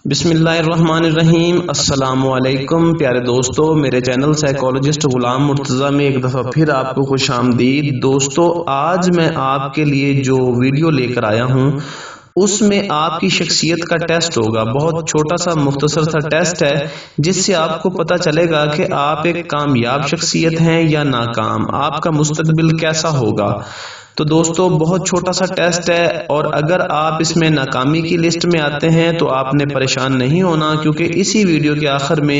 بسم اللہ الرحمن الرحیم۔ السلام علیکم پیارے دوستو، میرے چینل سائیکالوجسٹ غلام مرتضیٰ میں ایک دفعہ پھر آپ کو خوش آمدید۔ دوستو، آج میں آپ کے لیے جو ویڈیو لے کر آیا ہوں اس میں آپ کی شخصیت کا ٹیسٹ ہوگا۔ بہت چھوٹا سا مختصر سا ٹیسٹ ہے جس سے آپ کو پتہ چلے گا کہ آپ ایک کامیاب شخصیت ہیں یا ناکام، آپ کا مستقبل کیسا ہوگا۔ تو دوستو، بہت چھوٹا سا ٹیسٹ ہے، اور اگر آپ اس میں ناکامی کی لسٹ میں آتے ہیں تو آپ نے پریشان نہیں ہونا، کیونکہ اسی ویڈیو کے آخر میں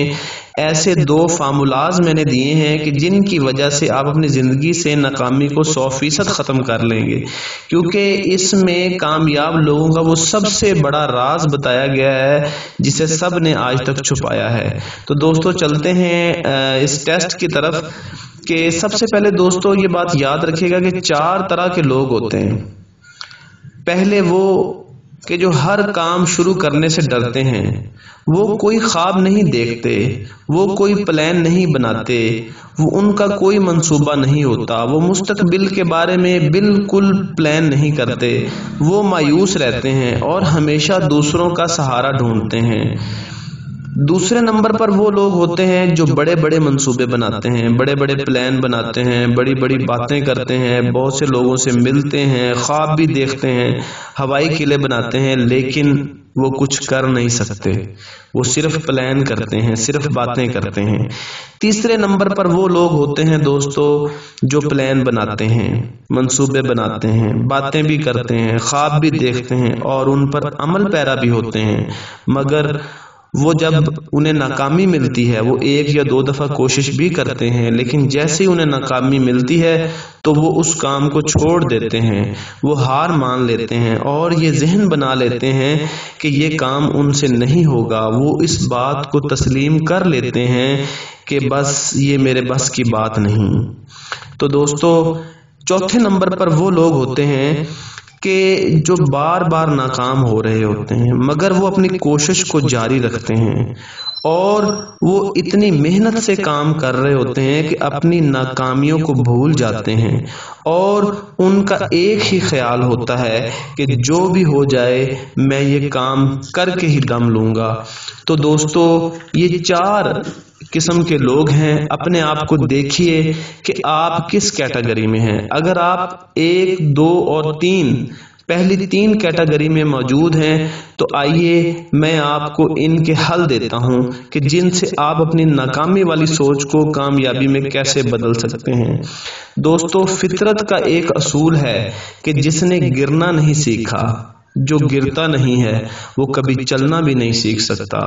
ایسے 2 فارمولاز میں نے دیے ہیں کہ جن کی وجہ سے آپ اپنی زندگی سے ناکامی کو 100% ختم کر لیں گے، کیونکہ اس میں کامیاب لوگوں کا وہ سب سے بڑا راز بتایا گیا ہے جسے سب نے آج تک چھپایا ہے۔ تو دوستو، چلتے ہیں اس ٹیسٹ کی طرف۔ کہ سب سے پہلے دوستو یہ بات یاد رکھیے گا کہ 4 طرح کے لوگ ہوتے ہیں۔ پہلے وہ کہ جو ہر کام شروع کرنے سے ڈرتے ہیں، وہ کوئی خواب نہیں دیکھتے، وہ کوئی پلان نہیں بناتے، وہ ان کا کوئی منصوبہ نہیں ہوتا، وہ مستقبل کے بارے میں بالکل پلان نہیں کرتے، وہ مایوس رہتے ہیں اور ہمیشہ دوسروں کا سہارا ڈھونڈتے ہیں۔ دوسرے نمبر پر وہ لوگ ہوتے ہیں جو بڑے بڑے منصوبے بناتے ہیں، بڑے بڑے پلان بناتے ہیں، بڑی بڑی باتیں کرتے ہیں، بہت سے لوگوں سے ملتے ہیں، خواب بھی دیکھتے ہیں، ہوائی قلعے بناتے ہیں، لیکن وہ کچھ کر نہیں سکتے، وہ صرف پلان کرتے ہیں، صرف باتیں کرتے ہیں۔ تیسرے نمبر پر وہ لوگ ہوتے ہیں دوستو جو پلان بناتے ہیں، منصوبے بناتے ہیں، باتیں بھی کرتے ہیں، خواب بھی دیکھتے ہیں اور ان پر عمل پیرا بھی ہوتے ہیں، مگر وہ جب انہیں ناکامی ملتی ہے وہ 1 یا 2 دفعہ کوشش بھی کرتے ہیں، لیکن جیسے ہی انہیں ناکامی ملتی ہے تو وہ اس کام کو چھوڑ دیتے ہیں، وہ ہار مان لیتے ہیں اور یہ ذہن بنا لیتے ہیں کہ یہ کام ان سے نہیں ہوگا۔ وہ اس بات کو تسلیم کر لیتے ہیں کہ بس یہ میرے بس کی بات نہیں۔ تو دوستو، چوتھے نمبر پر وہ لوگ ہوتے ہیں کہ جو بار بار ناکام ہو رہے ہوتے ہیں، مگر وہ اپنی کوشش کو جاری رکھتے ہیں اور وہ اتنی محنت سے کام کر رہے ہوتے ہیں کہ اپنی ناکامیوں کو بھول جاتے ہیں اور ان کا ایک ہی خیال ہوتا ہے کہ جو بھی ہو جائے میں یہ کام کر کے ہی دم لوں گا۔ تو دوستو، یہ 4 قسم کے لوگ ہیں۔ اپنے آپ کو دیکھیے کہ آپ کس کیٹیگری میں ہیں۔ اگر آپ 1، 2 اور 3 پہلی 3 کیٹیگری میں موجود ہیں تو آئیے میں آپ کو ان کے حل دیتا ہوں کہ جن سے آپ اپنی ناکامی والی سوچ کو کامیابی میں کیسے بدل سکتے ہیں۔ دوستو، فطرت کا ایک اصول ہے کہ جس نے گرنا نہیں سیکھا، جو گرتا نہیں ہے وہ کبھی چلنا بھی نہیں سیکھ سکتا۔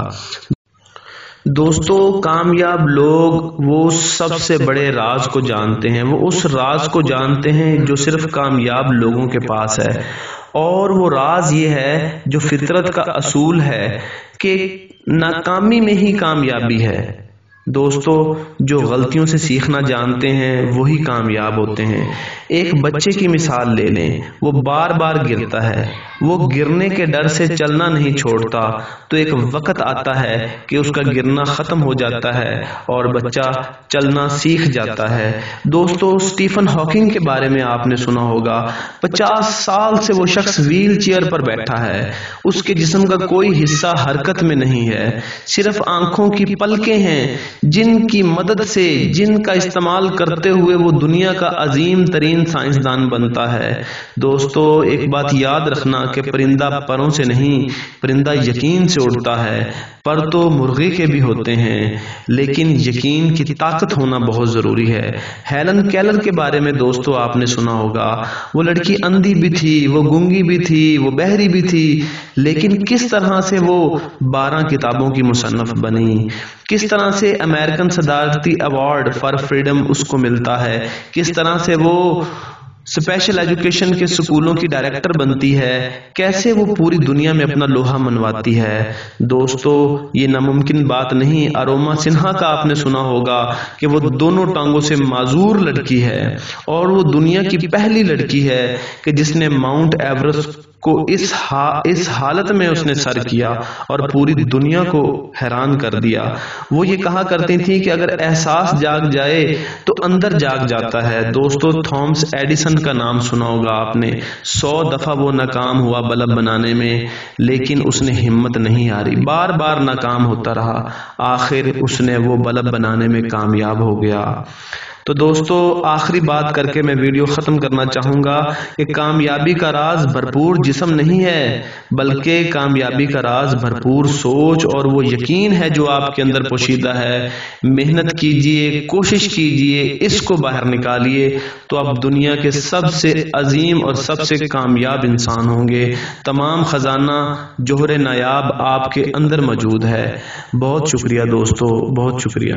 دوستو، کامیاب لوگ وہ سب سے بڑے راز کو جانتے ہیں، وہ اس راز کو جانتے ہیں جو صرف کامیاب لوگوں کے پاس ہے، اور وہ راز یہ ہے جو فطرت کا اصول ہے کہ ناکامی میں ہی کامیابی ہے۔ دوستو، جو غلطیوں سے سیکھنا جانتے ہیں وہی کامیاب ہوتے ہیں۔ ایک بچے کی مثال لے لیں، وہ بار بار گرتا ہے، وہ گرنے کے ڈر سے چلنا نہیں چھوڑتا، تو ایک وقت آتا ہے کہ اس کا گرنا ختم ہو جاتا ہے اور بچہ چلنا سیکھ جاتا ہے۔ دوستو، اسٹیفن ہاکنگ کے بارے میں آپ نے سنا ہوگا۔ 50 سال سے وہ شخص ویل چیئر پر بیٹھا ہے، اس کے جسم کا کوئی حصہ حرکت میں نہیں ہے، صرف آنکھوں کی پلکیں ہیں جن کی مدد سے، جن کا استعمال کرتے ہوئے وہ دنیا کا عظیم ترین سائنسدان بنتا ہے۔ دوستو، ایک بات یاد رکھنا کہ پرندہ پروں سے نہیں، پرندہ یقین سے اڑتا ہے۔ پر تو مرغی کے بھی ہوتے ہیں، لیکن یقین کی طاقت ہونا بہت ضروری ہے۔ ہیلن کیلر کے بارے میں دوستو آپ نے سنا ہوگا۔ وہ لڑکی اندھی بھی تھی، وہ گونگی بھی تھی، وہ بہری بھی تھی، لیکن کس طرح سے وہ 12 کتابوں کی مصنف بنی، کس طرح سے امریکن صدارتی ایوارڈ فار فریڈم اس کو ملتا ہے، کس طرح سے وہ اسپیشل ایجوکیشن کے سکولوں کی ڈائریکٹر بنتی ہے، کیسے وہ پوری دنیا میں اپنا لوہا منواتی ہے۔ دوستو، یہ ناممکن بات نہیں۔ اروما سنہا کا آپ نے سنا ہوگا کہ وہ دونوں ٹانگوں سے معذور لڑکی ہے اور وہ دنیا کی پہلی لڑکی ہے کہ جس نے ماؤنٹ ایورسٹ کو اس حالت میں اس نے سر کیا اور پوری دنیا کو حیران کر دیا۔ وہ یہ کہا کرتی تھی کہ اگر احساس جاگ جائے تو اندر جاگ جاتا ہے۔ دوستو، تھامس ایڈیسن کا نام سنا ہوگا آپ نے۔ 100 دفعہ وہ ناکام ہوا بلب بنانے میں، لیکن اس نے ہمت نہیں ہاری، بار بار ناکام ہوتا رہا، آخر اس نے وہ بلب بنانے میں کامیاب ہو گیا۔ تو دوستو، آخری بات کر کے میں ویڈیو ختم کرنا چاہوں گا کہ کامیابی کا راز بھرپور جسم نہیں ہے، بلکہ کامیابی کا راز بھرپور سوچ اور وہ یقین ہے جو آپ کے اندر پوشیدہ ہے۔ محنت کیجئے، کوشش کیجئے، اس کو باہر نکالیے تو آپ دنیا کے سب سے عظیم اور سب سے کامیاب انسان ہوں گے۔ تمام خزانہ جوہر نایاب آپ کے اندر موجود ہے۔ بہت شکریہ دوستو، بہت شکریہ۔